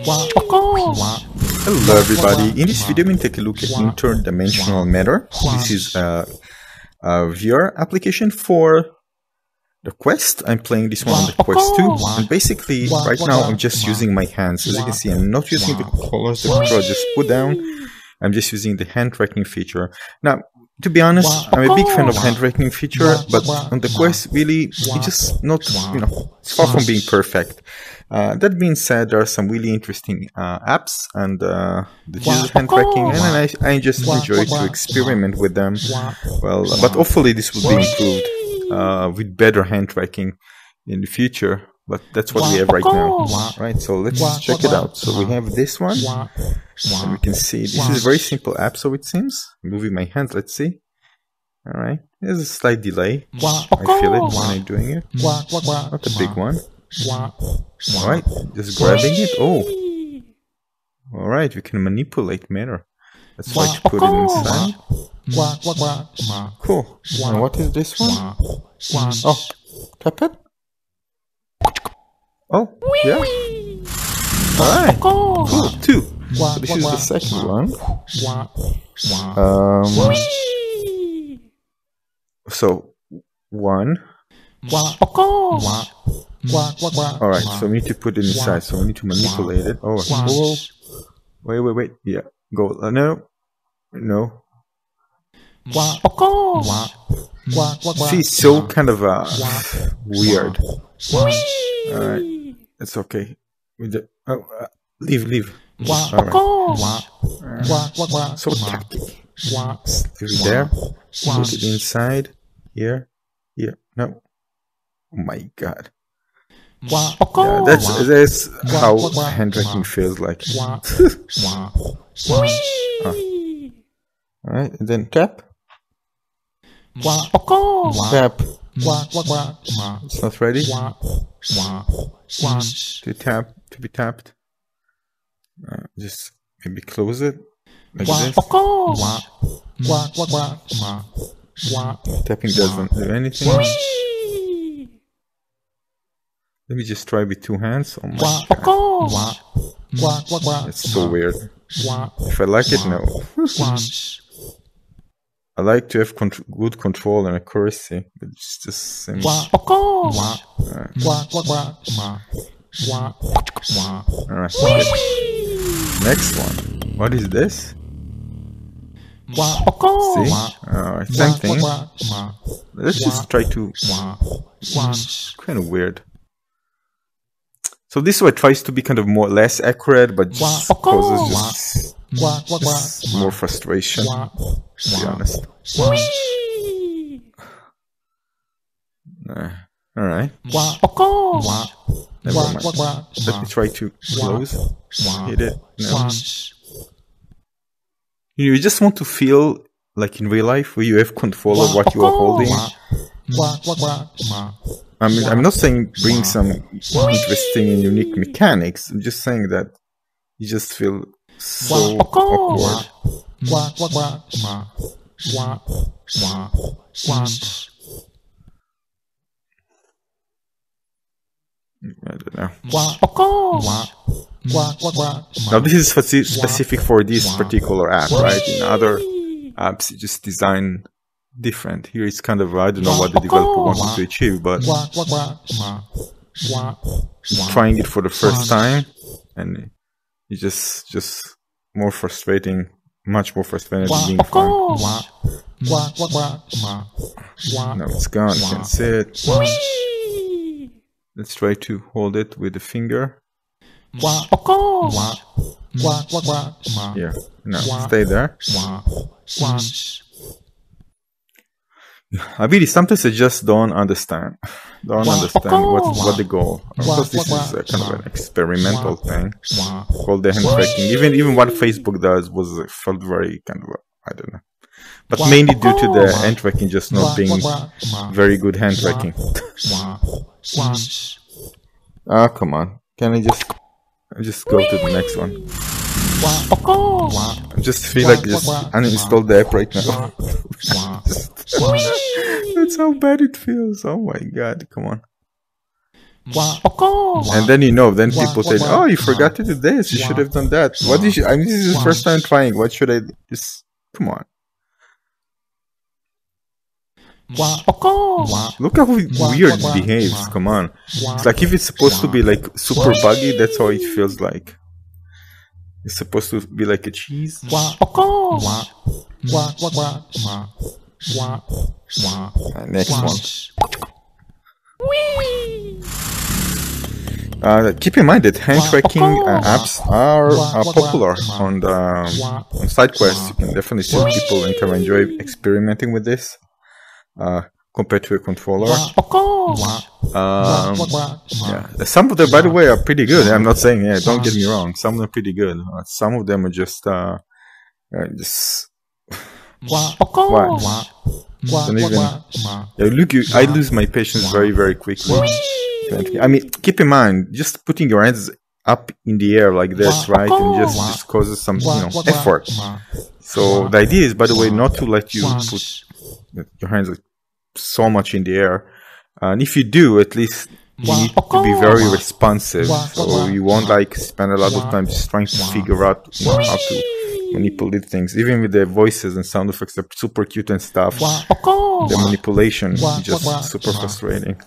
Hello everybody, in this video we take a look at Interdimensional Matter. This is a VR application for the Quest. I'm playing this one on the Quest 2, and basically right now I'm just using my hands. As you can see, I'm not using the controllers, the controller just put down. I'm just using the hand tracking feature. Now, to be honest, I'm a big fan of hand tracking feature, but on the Quest, really, it's just not, it's far from being perfect. That being said, there are some really interesting apps and that use hand tracking, and I just enjoy to experiment with them. Well, but hopefully this will be improved with better hand tracking in the future. But that's what we have right now, right? So let's check it out. So we have this one, and we can see this is a very simple app, so it seems. Moving my hands, let's see. All right, there's a slight delay. I feel it when I'm doing it. Not a big one. All right, just grabbing it. Oh, all right, we can manipulate matter. Let's try to put it inside. Cool. And what is this one? Oh, tap it. Oh, yeah. Alright, cool, 2. So this is the second one. So, 1. Alright, so we need to put it inside, so we need to manipulate it. Oh, wait. Yeah, go. No. See, it's so kind of weird. Alright, it's okay. Leave. Alright. So tacky. Leave it there. Put it inside. Here. No. Oh my god. Yeah, that's how hand tracking feels like. Alright, and then tap. Tap. It's not ready. To be tapped. Just maybe close it like this. Tapping doesn't do anything. Let me just try with 2 hands. Oh my god. It's so weird. If I like it, no. I like to have good control and accuracy, but it's just simple. Alright, next one. What is this? See? Same thing. Let's just try to... It's kind of weird. So this one tries to be kind of less accurate, but just causes just more frustration, to be honest. Alright. Never mind. Let me try to close. Hit it. No. You just want to feel like in real life where you have control of what you are holding. I mean, I'm not saying bring some interesting and unique mechanics. I'm just saying that you just feel so awkward. I don't know. Now this is specific for this particular app, right? In other apps, you just design different. Here it's kind of, I don't know what the developer wanted to achieve, but trying it for the first time, and it's just more frustrating, much more frustrating than being fun. Now it's gone, you can see it. Let's try to hold it with the finger. Yeah, no, stay there. I really sometimes I just don't understand what the goal. Of course, this is a kind of an experimental thing called the hand tracking. Even what Facebook does felt very kind of I don't know, but mainly due to the hand tracking just not being very good hand tracking. Ah, come on! Can I just go to the next one? I just feel like just uninstall the app right now. That's how bad it feels. Oh my god, come on. And then then people say, "Oh, you forgot to do this. You should have done that." What did you? I mean, this is the first time trying. What should I just? Come on. Look how weird it behaves. Come on. It's like if it's supposed to be like super buggy, that's how it feels like. It's supposed to be like a cheese. Next one. Keep in mind that hand tracking apps are popular on side quests. You can definitely see people and can enjoy experimenting with this compared to a controller. Yeah, some of them, by the way, are pretty good. I'm not saying, don't get me wrong. Some of them are pretty good. Some of them are just what? Don't even. Look, I lose my patience very, very quickly. I mean, keep in mind, just putting your hands up in the air like this, right, and just causes some, effort. So the idea is, by the way, not to let you put your hands so much in the air. And if you do, at least you need to be very responsive. So you won't spend a lot of time just trying to figure out how to manipulate things. Even with the voices and sound effects are super cute and stuff, the manipulation is just super frustrating.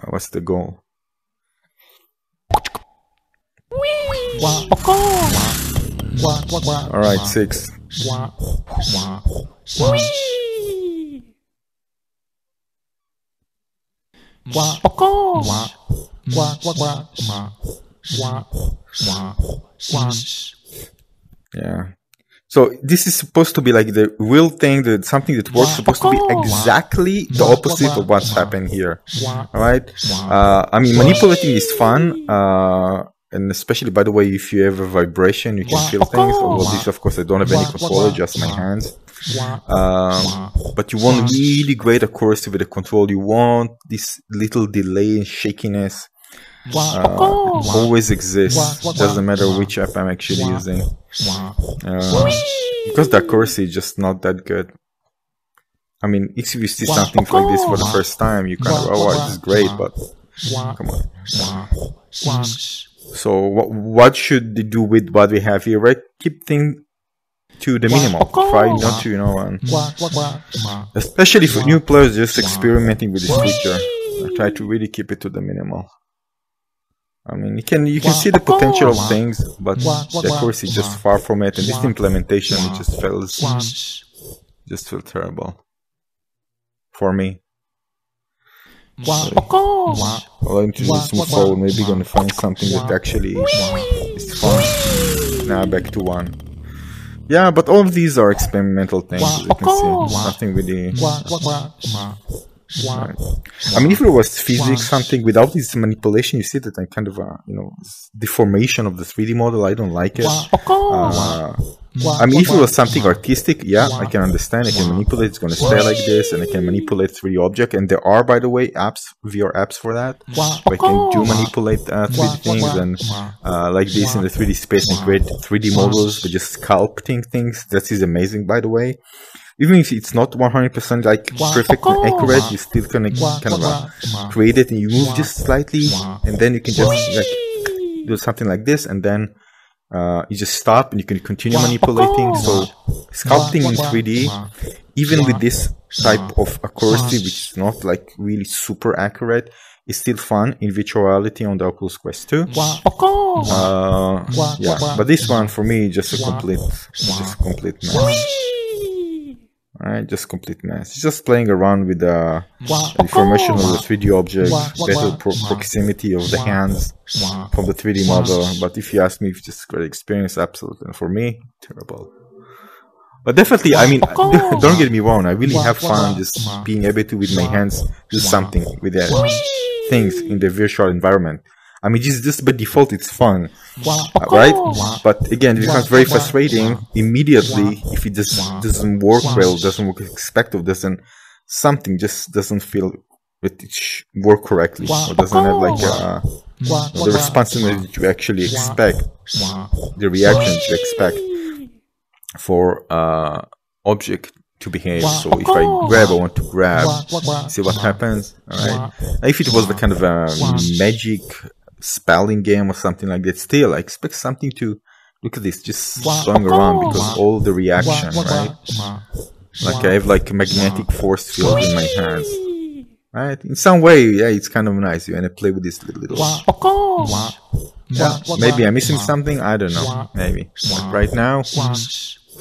What's the goal? Alright, 6. Yeah. So this is supposed to be like the real thing, something that works, supposed to be exactly the opposite of what's happened here. Alright? I mean, manipulating is fun, and especially, by the way, if you have a vibration, you can feel things. Although this, of course, I don't have any controller, just my hands. But you want really great accuracy with the control. You want this little delay and shakiness. Always exists. Doesn't matter which app I'm actually using. Because the accuracy is just not that good. I mean, if you see something like this for the first time, you kind of, oh, this is great, but come on. So what should they do with what we have here, right? Keep things to the minimal. Try not to, especially for new players just experimenting with this feature. I try to really keep it to the minimal. I mean, you can see the potential of things, but the accuracy is just far from it, and this implementation, it just feels terrible for me. Allow him to just move forward. Maybe gonna find something that actually is fun. Now back to 1. Yeah, but all of these are experimental things, as you can see. Nothing really. Right. I mean, if it was physics, something without this manipulation, you see that I kind of, deformation of the 3D model. I don't like it. I mean, if it was something artistic, yeah, I can understand. I can manipulate. It's going to stay like this, and I can manipulate 3D object. And there are, by the way, apps, VR apps for that. I can manipulate 3D things and like this in the 3D space and create 3D models by just sculpting things. That is amazing, by the way. Even if it's not 100% perfect and accurate, you still can kind of create it, and you move just slightly, and then you can just do something like this, and then you just stop and you can continue manipulating. So sculpting in 3D, even with this type of accuracy, which is not really super accurate, is still fun in virtual reality on the Oculus Quest 2. Yeah, but this one for me just a complete mess. Alright, just complete mess. It's just playing around with the deformation of the 3D object, better proximity of the hands from the 3D model. But if you ask me, it's just great experience, absolutely. And for me, terrible. But definitely, I mean, don't get me wrong, I really have fun just being able to, with my hands, do something with the things in the virtual environment. I mean, just by default, it's fun, right? But again, it becomes very frustrating immediately if it just doesn't work well, doesn't work as expected, something just doesn't feel that it work correctly, or doesn't have the responsiveness that you actually expect, the reaction that you expect for object to behave. So if I grab, I want to grab. See what happens? Alright. If it was the kind of a magic spelling game or something like that, still, I expect something to... Look at this, just swung around because all the reaction, right? Like I have like a magnetic force field in my hands. Right? In some way, yeah, it's kind of nice. You want to play with this little... Yeah, maybe I'm missing something. I don't know. Maybe. But right now,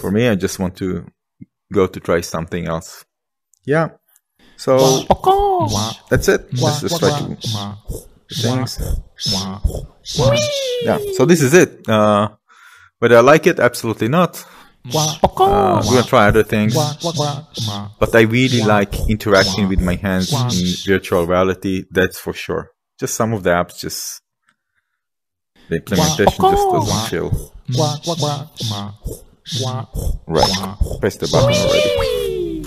for me, I just want to go to try something else. Yeah. So that's it. Let's just try to things. Yeah. So this is it. Whether I like it, absolutely not. We're gonna try other things. But I really like interacting with my hands in virtual reality. That's for sure. Just some of the apps, just the implementation just doesn't feel right. Press the button already.